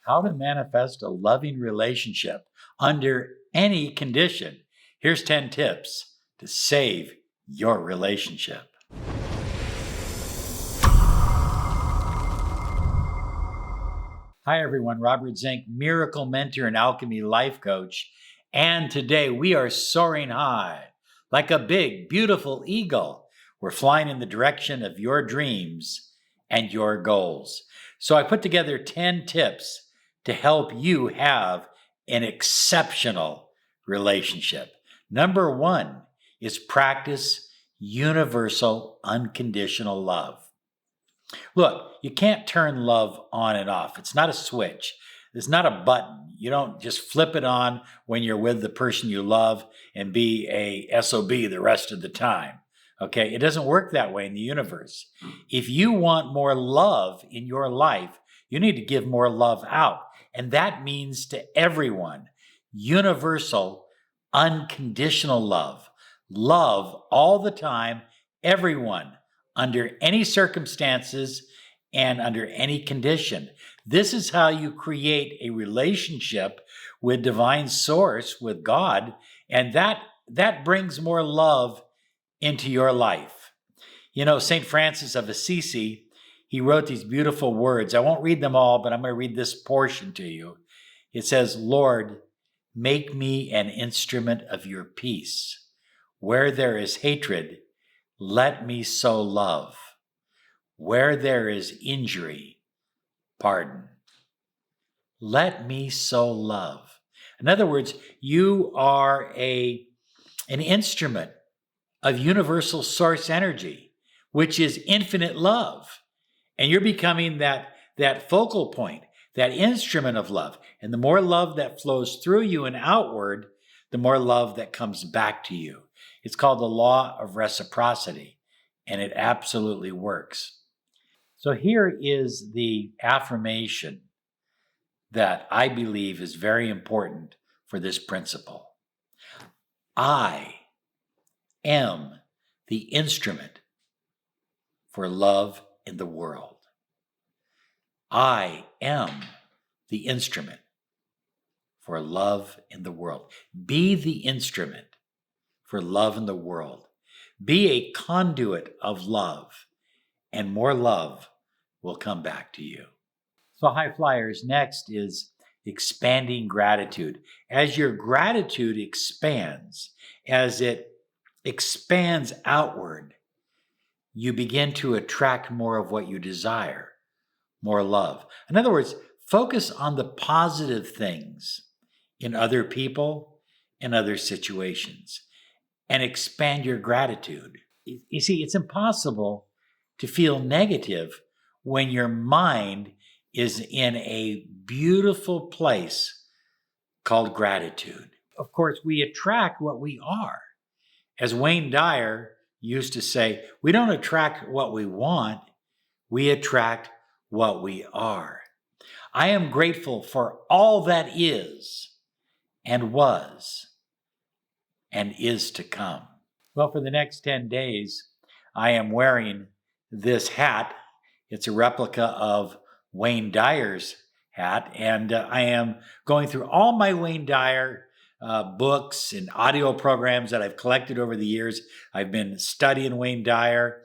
How to manifest a loving relationship under any condition. Here's 10 tips to save your relationship. Hi everyone, Robert Zink, Miracle Mentor and Alchemy Life Coach. And today we are soaring high like a big, beautiful eagle. We're flying in the direction of your dreams and your goals. So I put together 10 tips to help you have an exceptional relationship. Number 1 is practice universal unconditional love. Look, you can't turn love on and off. It's not a switch. It's not a button. You don't just flip it on when you're with the person you love and be a SOB the rest of the time. Okay? It doesn't work that way in the universe. If you want more love in your life, you need to give more love out. And that means to everyone, universal, unconditional love. Love all the time, everyone, under any circumstances and under any condition. This is how you create a relationship with divine source, with God, and that brings more love into your life. You know, St. Francis of Assisi, he wrote these beautiful words. I won't read them all, but I'm going to read this portion to you. It says, "Lord, make me an instrument of your peace. Where there is hatred, let me sow love. Where there is injury, pardon. Let me sow love." In other words, you are an instrument of universal source energy, which is infinite love. And you're becoming that focal point, that instrument of love. And the more love that flows through you and outward, the more love that comes back to you. It's called the law of reciprocity, and it absolutely works. So here is the affirmation that I believe is very important for this principle. I am the instrument for love in the world. I am the instrument for love in the world. Be the instrument for love in the world. Be a conduit of love, and more love will come back to you. So high flyers, next is expanding gratitude. As your gratitude expands, as it expands outward, you begin to attract more of what you desire, more love. In other words, focus on the positive things in other people and other situations and expand your gratitude. You see, it's impossible to feel negative when your mind is in a beautiful place called gratitude. Of course, we attract what we are. As Wayne Dyer used to say, we don't attract what we want, we attract what we are. I am grateful for all that is and was and is to come. Well, for the next 10 days, I am wearing this hat. It's a replica of Wayne Dyer's hat, and I am going through all my Wayne Dyer books and audio programs that I've collected over the years. I've been studying Wayne Dyer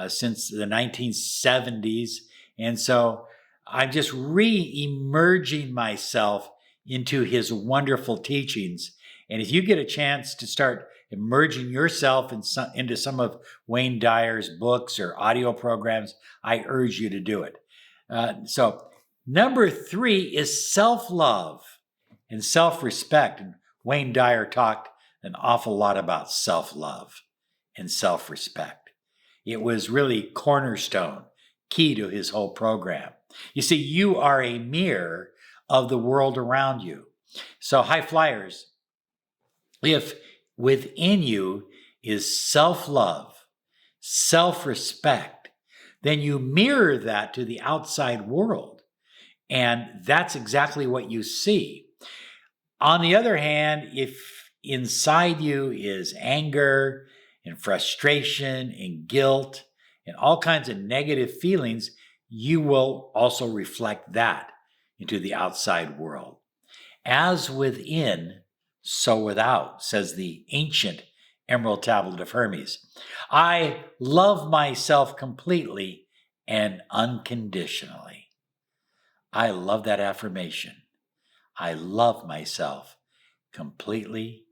since the 1970s, and so I'm just re-emerging myself into his wonderful teachings. And if you get a chance to start immersing yourself into some of Wayne Dyer's books or audio programs, I urge you to do it. So number 3 is self-love and self-respect. And Wayne Dyer talked an awful lot about self-love and self-respect. It was really cornerstone, key to his whole program. You see, you are a mirror of the world around you. So high flyers, if within you is self-love, self-respect, then you mirror that to the outside world. And that's exactly what you see. On the other hand, if inside you is anger and frustration and guilt and all kinds of negative feelings, you will also reflect that into the outside world. As within, so without, says the ancient Emerald Tablet of Hermes. I love myself completely and unconditionally. I love that affirmation. I love myself completely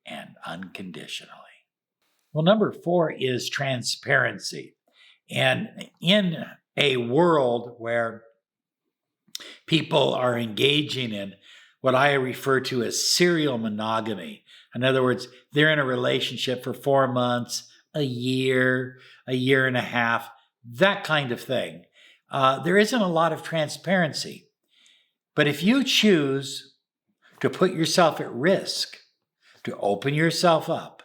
and unconditionally. Well, number 4 is transparency. And in a world where people are engaging in what I refer to as serial monogamy. In other words, they're in a relationship for 4 months, a year and a half, that kind of thing. There isn't a lot of transparency. But if you choose to put yourself at risk, to open yourself up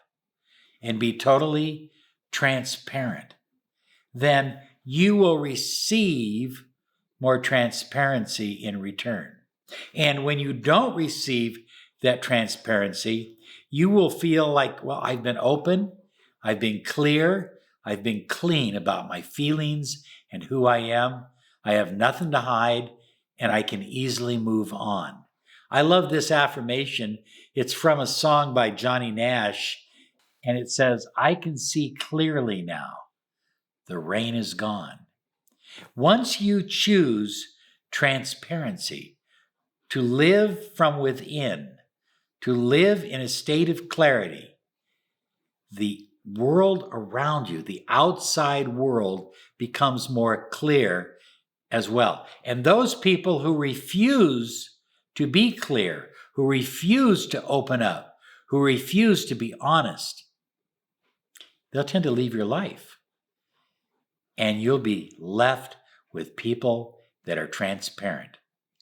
and be totally transparent, then you will receive more transparency in return. And when you don't receive that transparency, you will feel like, well, I've been open, I've been clear, I've been clean about my feelings and who I am. I have nothing to hide, and I can easily move on. I love this affirmation. It's from a song by Johnny Nash, and it says, I can see clearly now. The rain is gone. Once you choose transparency, to live from within, to live in a state of clarity, the world around you, the outside world, becomes more clear as well. And those people who refuse to be clear, who refuse to open up, who refuse to be honest, they'll tend to leave your life. And you'll be left with people that are transparent,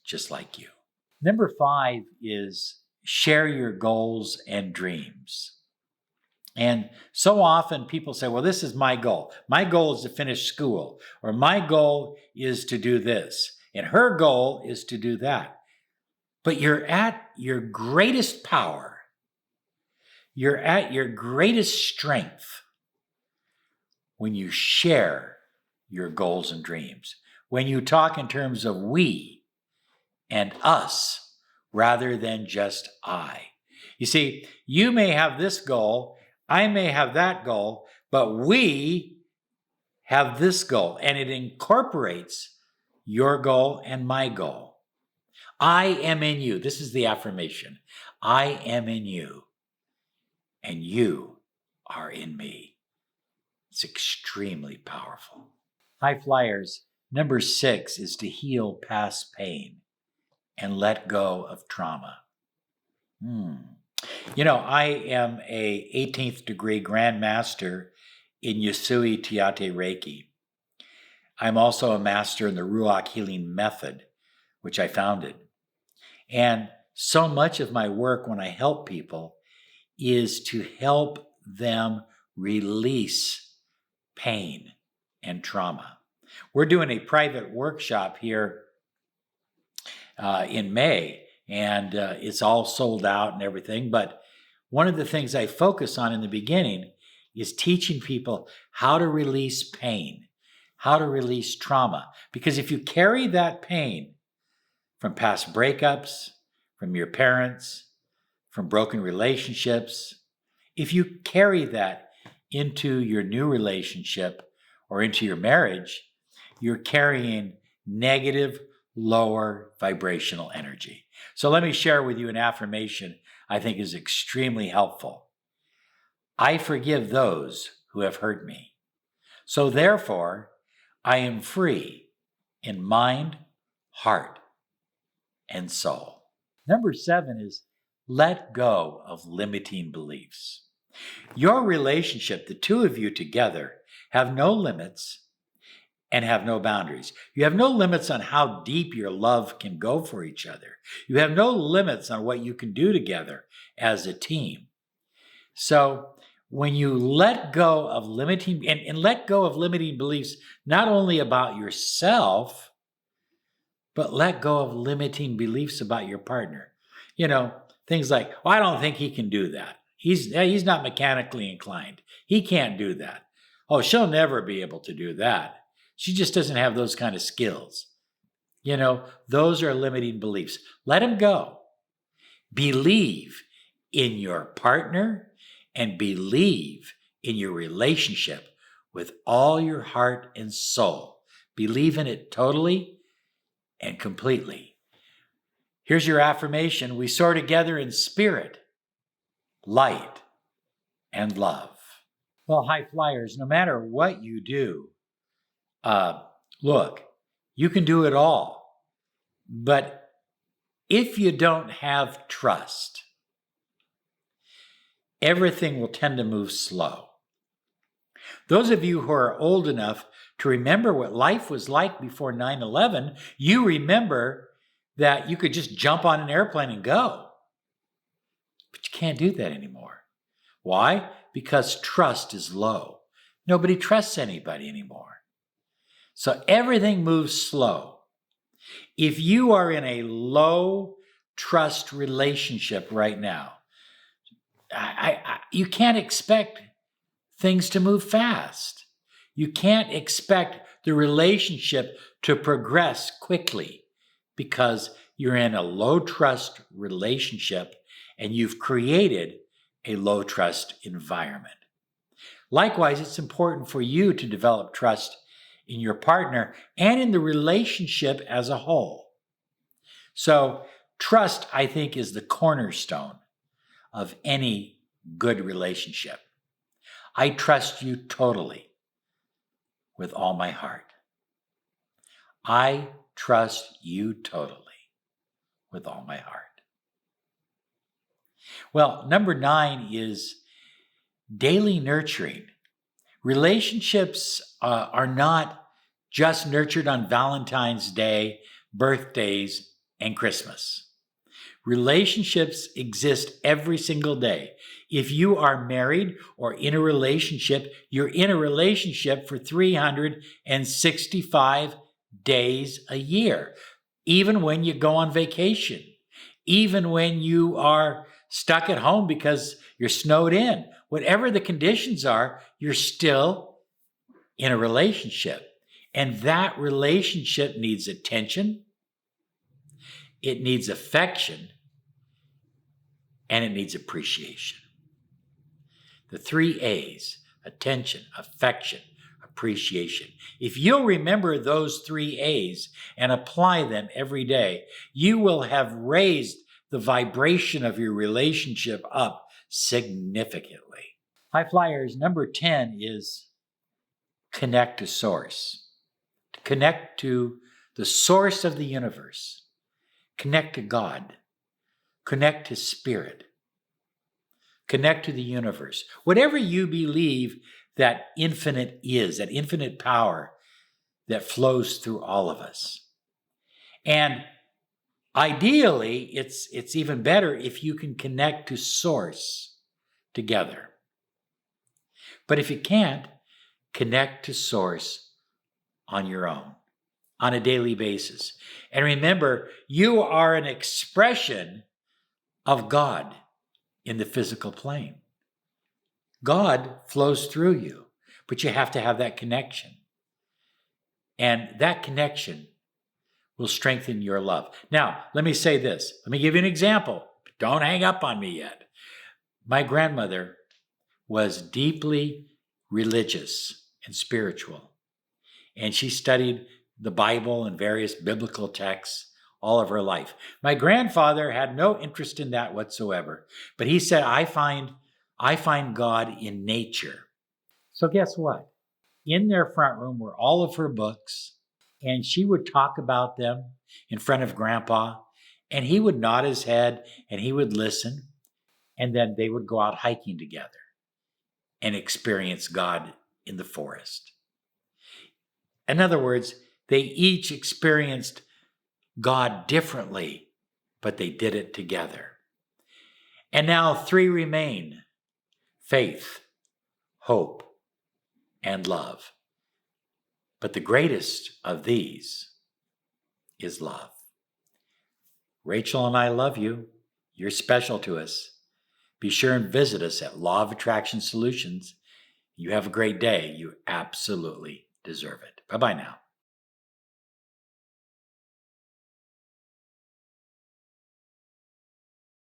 just like you. Number 5 is share your goals and dreams. And so often people say, well, this is my goal. My goal is to finish school, or my goal is to do this, and her goal is to do that. But you're at your greatest power. You're at your greatest strength when you share your goals and dreams. When you talk in terms of we and us rather than just I. You see, you may have this goal, I may have that goal, but we have this goal, and it incorporates your goal and my goal. I am in you. This is the affirmation. I am in you, and you are in me. It's extremely powerful. High flyers, number 6 is to heal past pain and let go of trauma. You know, I am a 18th degree Grand Master in Yusui Tiate Reiki. I'm also a master in the Ruach Healing Method, which I founded. And so much of my work when I help people is to help them release pain and trauma. We're doing a private workshop here in May, and it's all sold out and everything. But one of the things I focus on in the beginning is teaching people how to release pain, how to release trauma. Because if you carry that pain from past breakups, from your parents, from broken relationships, if you carry that into your new relationship or into your marriage, you're carrying negative, lower vibrational energy. So let me share with you an affirmation I think is extremely helpful. I forgive those who have hurt me. So therefore, I am free in mind, heart, and soul. Number 7 is let go of limiting beliefs. Your relationship, the two of you together, have no limits and have no boundaries. You have no limits on how deep your love can go for each other. You have no limits on what you can do together as a team. So when you let go of limiting, and let go of limiting beliefs, not only about yourself, but let go of limiting beliefs about your partner. You know, things like, well, I don't think he can do that. He's not mechanically inclined. He can't do that. Oh, she'll never be able to do that. She just doesn't have those kind of skills. Those are limiting beliefs. Let them go. Believe in your partner and believe in your relationship with all your heart and soul. Believe in it totally and completely. Here's your affirmation. We soar together in spirit, light, and love. Well, high flyers, no matter what you do, look, you can do it all. But if you don't have trust, everything will tend to move slow. Those of you who are old enough to remember what life was like before 9/11, you remember that you could just jump on an airplane and go. But you can't do that anymore. Why? Because trust is low. Nobody trusts anybody anymore. So everything moves slow. If you are in a low trust relationship right now, you can't expect things to move fast. You can't expect the relationship to progress quickly because you're in a low trust relationship and you've created a low trust environment. Likewise, it's important for you to develop trust in your partner and in the relationship as a whole. So trust, I think, is the cornerstone of any good relationship. I trust you totally with all my heart. I trust you totally with all my heart. Well, number 9 is daily nurturing. Relationships are not just nurtured on Valentine's Day, birthdays, and Christmas. Relationships exist every single day. If you are married or in a relationship, you're in a relationship for 365 days a year. Even when you go on vacation, even when you are stuck at home because you're snowed in, whatever the conditions are, you're still in a relationship. And that relationship needs attention, it needs affection, and it needs appreciation. The 3 A's: attention, affection, appreciation. If you'll remember those 3 A's and apply them every day, you will have raised the vibration of your relationship up significantly. High flyers, number 10 is connect to source. Connect to the source of the universe. Connect to God. Connect to spirit. Connect to the universe. Whatever you believe that infinite is, that infinite power that flows through all of us. And ideally, it's even better if you can connect to source together. But if you can't, connect to source on your own, on a daily basis. And remember, you are an expression of God in the physical plane. God flows through you, but you have to have that connection. And that connection will strengthen your love. Now, let me say this. Let me give you an example. Don't hang up on me yet. My grandmother was deeply religious and spiritual, and she studied the Bible and various biblical texts all of her life. My grandfather had no interest in that whatsoever, but he said, I find God in nature. So guess what? In their front room were all of her books, and she would talk about them in front of Grandpa, and he would nod his head and he would listen, and then they would go out hiking together and experience God in the forest. In other words, they each experienced God differently, but they did it together. And now 3 remain: faith, hope, and love. But the greatest of these is love. Rachel and I love you. You're special to us. Be sure and visit us at Law of Attraction Solutions. You have a great day. You absolutely deserve it. Bye-bye now.